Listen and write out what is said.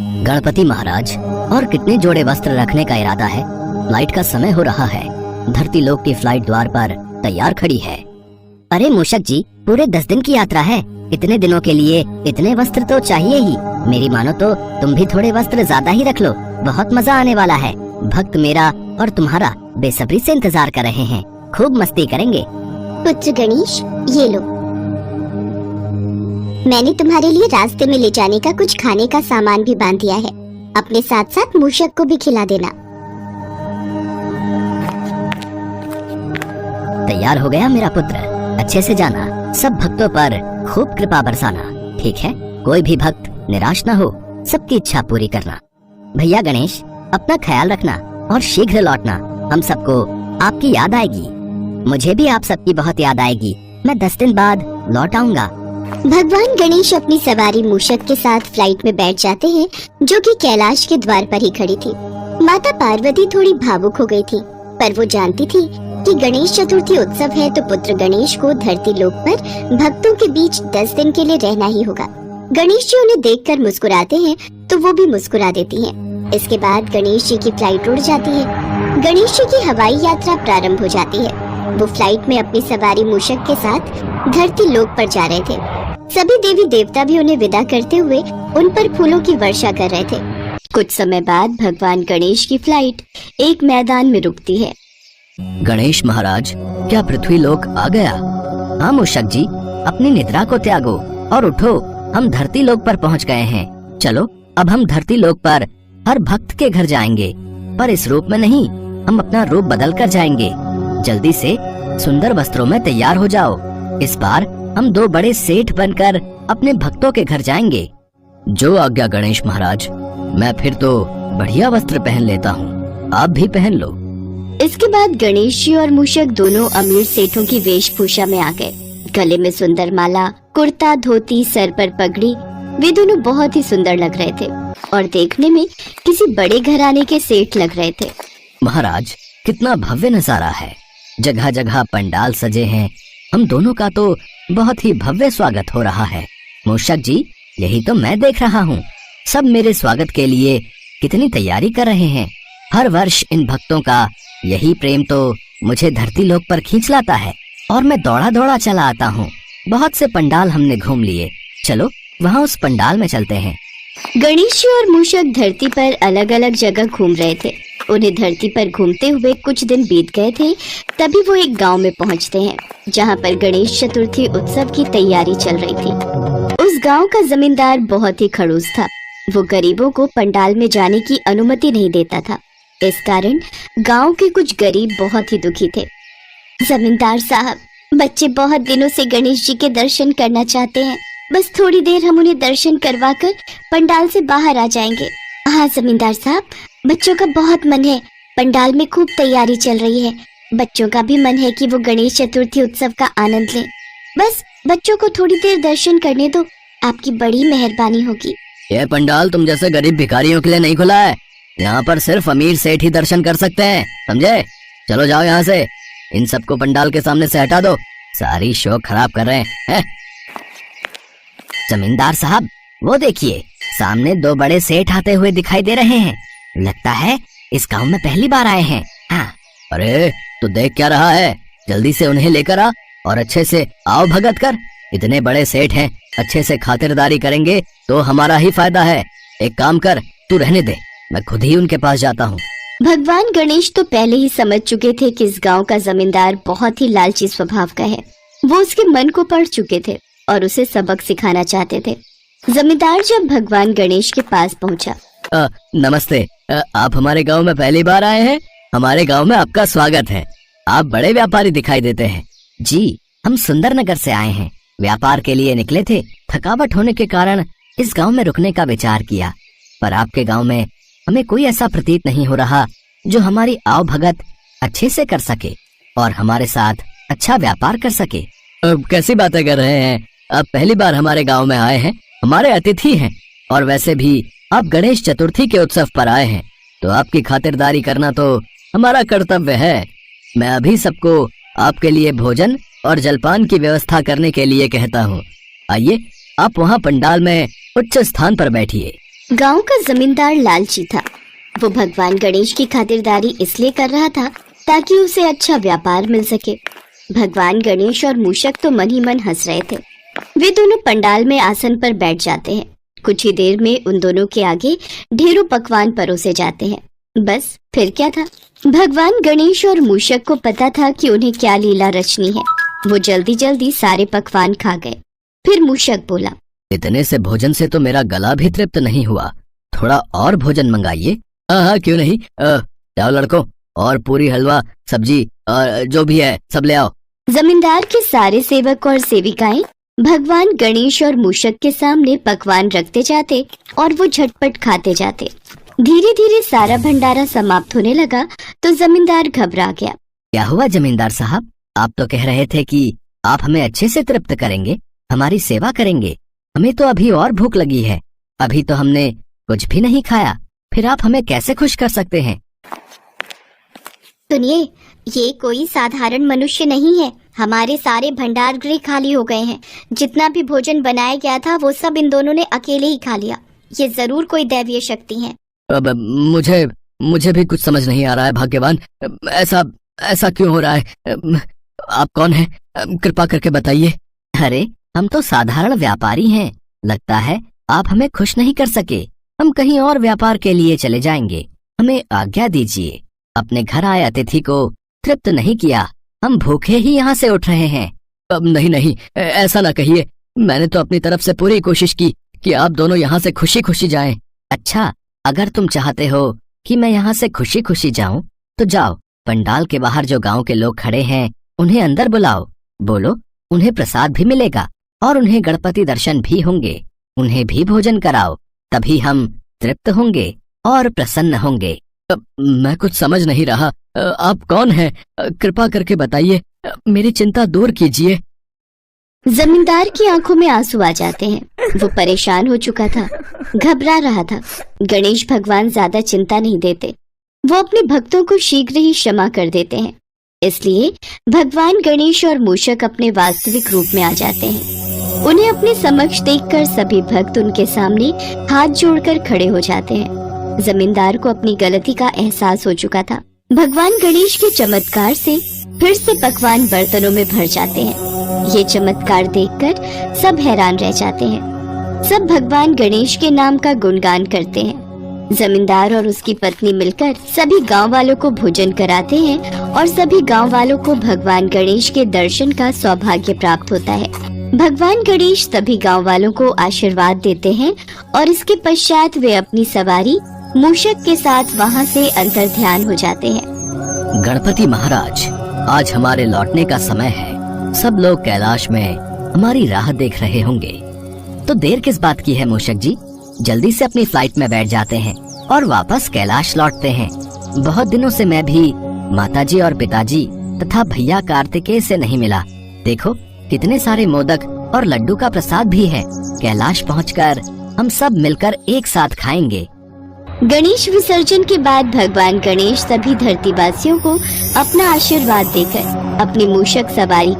गणपति महाराज, और कितने जोड़े वस्त्र रखने का इरादा है? फ्लाइट का समय हो रहा है। धरती लोक की फ्लाइट द्वार पर तैयार खड़ी है। अरे मूषक जी, पूरे 10 दिन की यात्रा है। इतने दिनों के लिए इतने वस्त्र तो चाहिए ही। मेरी मानो तो तुम भी थोड़े वस्त्र ज्यादा ही रख लो। बहुत मजा आने वाला है। भक्त मेरा और तुम्हारा बेसब्री से इंतजार कर रहे हैं। खूब मस्ती करेंगे। पुत्र गणेश, ये लो। मैंने तुम्हारे लिए रास्ते में ले जाने का कुछ खाने का सामान भी बांध दिया है। अपने साथ साथ मूषक को भी खिला देना। तैयार हो गया मेरा पुत्र। अच्छे से जाना। सब भक्तों पर खूब कृपा बरसाना। ठीक है, कोई भी भक्त निराश न हो। सबकी इच्छा पूरी करना। भैया गणेश, अपना ख्याल रखना और शीघ्र लौटना। हम सबको आपकी याद आएगी। मुझे भी आप सबकी बहुत याद आएगी। मैं 10 दिन बाद लौट आऊंगा। भगवान गणेश अपनी सवारी मूषक के साथ फ्लाइट में बैठ जाते हैं, जो कि कैलाश के द्वार पर ही खड़ी थी। माता पार्वती थोड़ी भावुक हो गई थी, पर वो जानती थी कि गणेश चतुर्थी उत्सव है तो पुत्र गणेश को धरती लोक पर भक्तों के बीच 10 दिन के लिए रहना ही होगा। गणेश जी उन्हें देखकर मुस्कुराते हैं तो वो भी मुस्कुरा देती हैं। इसके बाद गणेश जी की फ्लाइट उड़ जाती है। गणेश जी की हवाई यात्रा प्रारंभ हो जाती है। वो फ्लाइट में अपनी सवारी मूषक के साथ धरती लोक पर जा रहे थे। सभी देवी देवता भी उन्हें विदा करते हुए उन पर फूलों की वर्षा कर रहे थे। कुछ समय बाद भगवान गणेश की फ्लाइट एक मैदान में रुकती है। गणेश महाराज, क्या पृथ्वी लोक आ गया? हाँ मूषक जी, अपनी निद्रा को त्यागो और उठो। हम धरती लोक पर पहुँच गए हैं। चलो, अब हम धरती लोक पर हर भक्त के घर जाएंगे, पर इस रूप में नहीं। हम अपना रूप बदल कर जाएंगे। जल्दी से सुंदर वस्त्रों में तैयार हो जाओ। इस बार हम 2 बड़े सेठ बनकर अपने भक्तों के घर जाएंगे। जो आज्ञा गणेश महाराज। मैं फिर तो बढ़िया वस्त्र पहन लेता हूँ। आप भी पहन लो। इसके बाद गणेश जी और मूषक दोनों अमीर सेठों की वेशभूषा में आ गए। गले में सुंदर माला, कुर्ता, धोती, सर पर पगड़ी। वे दोनों बहुत ही सुंदर लग रहे थे और देखने में किसी बड़े घराने के सेठ लग रहे थे। महाराज, कितना भव्य नजारा है। जगह जगह पंडाल सजे हैं। हम दोनों का तो बहुत ही भव्य स्वागत हो रहा है। मूषक जी, यही तो मैं देख रहा हूँ। सब मेरे स्वागत के लिए कितनी तैयारी कर रहे हैं। हर वर्ष इन भक्तों का यही प्रेम तो मुझे धरती लोक पर खींच लाता है और मैं दौड़ा दौड़ा चला आता हूँ। बहुत से पंडाल हमने घूम लिए। चलो, वहाँ उस पंडाल में चलते हैं। गणेश जी और मूषक धरती पर अलग अलग जगह घूम रहे थे। उन्हें धरती पर घूमते हुए कुछ दिन बीत गए थे। तभी वो एक गांव में पहुंचते हैं, जहां पर गणेश चतुर्थी उत्सव की तैयारी चल रही थी। उस गांव का जमींदार बहुत ही खड़ूस था। वो गरीबों को पंडाल में जाने की अनुमति नहीं देता था। इस कारण गांव के कुछ गरीब बहुत ही दुखी थे। जमींदार साहब, बच्चे बहुत दिनों से गणेश जी के दर्शन करना चाहते हैं। बस थोड़ी देर हम उन्हें दर्शन करवाकर पंडाल से बाहर आ जाएंगे। हाँ जमींदार साहब, बच्चों का बहुत मन है। पंडाल में खूब तैयारी चल रही है। बच्चों का भी मन है कि वो गणेश चतुर्थी उत्सव का आनंद लें। बस बच्चों को थोड़ी देर दर्शन करने दो, आपकी बड़ी मेहरबानी होगी। यह पंडाल तुम जैसे गरीब भिखारियों के लिए नहीं खुला है। यहाँ पर सिर्फ अमीर सेठ ही दर्शन कर सकते हैं, समझे? चलो जाओ यहाँ से। इन सबको पंडाल के सामने से हटा दो। सारी शो खराब कर रहे हैं। जमींदार साहब, वो देखिए, सामने 2 बड़े सेठ आते हुए दिखाई दे रहे हैं। लगता है इस गांव में पहली बार आए हैं। हाँ। अरे, तू देख क्या रहा है? जल्दी से उन्हें लेकर आ और अच्छे से आओ भगत कर। इतने बड़े सेठ हैं, अच्छे से खातिरदारी करेंगे तो हमारा ही फायदा है। एक काम कर, तू रहने दे, मैं खुद ही उनके पास जाता हूँ। भगवान गणेश तो पहले ही समझ चुके थे कि इस गांव का जमींदार बहुत ही लालची स्वभाव का है। वो उसके मन को पढ़ चुके थे और उसे सबक सिखाना चाहते थे। जमींदार जब भगवान गणेश के पास पहुंचा। नमस्ते। आप हमारे गांव में पहली बार आए हैं? हमारे गांव में आपका स्वागत है। आप बड़े व्यापारी दिखाई देते हैं। जी, हम सुंदरनगर से आए हैं। व्यापार के लिए निकले थे। थकावट होने के कारण इस गांव में रुकने का विचार किया, पर आपके गांव में हमें कोई ऐसा प्रतीत नहीं हो रहा जो हमारी आव भगत अच्छे से कर सके और हमारे साथ अच्छा व्यापार कर सके। कैसी बातें कर रहे हैं? आप पहली बार हमारे गांव में आए हैं, हमारे अतिथि हैं। और वैसे भी आप गणेश चतुर्थी के उत्सव पर आए हैं, तो आपकी खातिरदारी करना तो हमारा कर्तव्य है। मैं अभी सबको आपके लिए भोजन और जलपान की व्यवस्था करने के लिए कहता हूँ। आइए, आप वहाँ पंडाल में उच्च स्थान पर बैठिए। गांव का जमींदार लालची था। वो भगवान गणेश की खातिरदारी इसलिए कर रहा था ताकि उसे अच्छा व्यापार मिल सके। भगवान गणेश और मूषक तो मन ही मन हंस रहे थे। वे दोनों पंडाल में आसन पर बैठ जाते हैं। कुछ ही देर में उन दोनों के आगे ढेरों पकवान परोसे जाते हैं। बस फिर क्या था, भगवान गणेश और मूषक को पता था कि उन्हें क्या लीला रचनी है। वो जल्दी जल्दी सारे पकवान खा गए। फिर मूषक बोला, इतने से भोजन से तो मेरा गला भी तृप्त नहीं हुआ, थोड़ा और भोजन मंगाइए। हाँ क्यों नहीं, जाओ लड़कों, और पूरी हलवा सब्जी और जो भी है सब ले आओ। जमींदार के सारे सेवक और सेविकाएं भगवान गणेश और मूषक के सामने पकवान रखते जाते और वो झटपट खाते जाते। धीरे धीरे सारा भंडारा समाप्त होने लगा तो जमींदार घबरा गया। क्या हुआ जमींदार साहब, आप तो कह रहे थे कि आप हमें अच्छे से तृप्त करेंगे, हमारी सेवा करेंगे। हमें तो अभी और भूख लगी है, अभी तो हमने कुछ भी नहीं खाया, फिर आप हमें कैसे खुश कर सकते हैं? सुनिए, ये कोई साधारण मनुष्य नहीं है। हमारे सारे भंडार गृह खाली हो गए हैं। जितना भी भोजन बनाया गया था वो सब इन दोनों ने अकेले ही खा लिया। ये जरूर कोई दैवीय शक्ति है। अब मुझे भी कुछ समझ नहीं आ रहा है भाग्यवान, ऐसा क्यों हो रहा है? आप कौन हैं? कृपा करके बताइए। अरे हम तो साधारण व्यापारी हैं, लगता है आप हमें खुश नहीं कर सके। हम कहीं और व्यापार के लिए चले जाएंगे, हमें आज्ञा दीजिए। अपने घर आए अतिथि को तृप्त नहीं किया, हम भूखे ही यहाँ से उठ रहे हैं। अब नहीं, ऐसा ना कहिए। मैंने तो अपनी तरफ से पूरी कोशिश की कि आप दोनों यहाँ से खुशी खुशी जाएं। अच्छा, अगर तुम चाहते हो कि मैं यहाँ से खुशी खुशी जाऊं तो जाओ, पंडाल के बाहर जो गांव के लोग खड़े हैं उन्हें अंदर बुलाओ। बोलो, उन्हें प्रसाद भी मिलेगा और उन्हें गणपति दर्शन भी होंगे। उन्हें भी भोजन कराओ, तभी हम तृप्त होंगे और प्रसन्न होंगे। मैं कुछ समझ नहीं रहा, आप कौन हैं? कृपा करके बताइए, मेरी चिंता दूर कीजिए। जमींदार की आंखों में आंसू आ जाते हैं। वो परेशान हो चुका था, घबरा रहा था। गणेश भगवान ज्यादा चिंता नहीं देते, वो अपने भक्तों को शीघ्र ही क्षमा कर देते हैं। इसलिए भगवान गणेश और मूषक अपने वास्तविक रूप में आ जाते हैं। उन्हें अपने समक्ष देखकर सभी भक्त उनके सामने हाथ जोड़कर खड़े हो जाते हैं। जमींदार को अपनी गलती का एहसास हो चुका था। भगवान गणेश के चमत्कार से फिर से पकवान बर्तनों में भर जाते हैं। ये चमत्कार देखकर सब हैरान रह जाते हैं। सब भगवान गणेश के नाम का गुणगान करते हैं। जमींदार और उसकी पत्नी मिलकर सभी गांव वालों को भोजन कराते हैं और सभी गांव वालों को भगवान गणेश के दर्शन का सौभाग्य प्राप्त होता है। भगवान गणेश सभी गांव वालों को आशीर्वाद देते हैं और इसके पश्चात वे अपनी सवारी मूषक के साथ वहां से अंतर्ध्यान हो जाते हैं। गणपति महाराज, आज हमारे लौटने का समय है। सब लोग कैलाश में हमारी राह देख रहे होंगे, तो देर किस बात की है मूषक जी? जल्दी से अपनी फ्लाइट में बैठ जाते हैं और वापस कैलाश लौटते हैं। बहुत दिनों से मैं भी माताजी और पिताजी तथा भैया कार्तिकेय से नहीं मिला। देखो, कितने सारे मोदक और लड्डू का प्रसाद भी है। कैलाश पहुंचकर हम सब मिलकर एक साथ खाएंगे। गणेश विसर्जन के बाद भगवान गणेश सभी धरतीवासियों को अपना आशीर्वाद देकर अपनी मूषक सवारी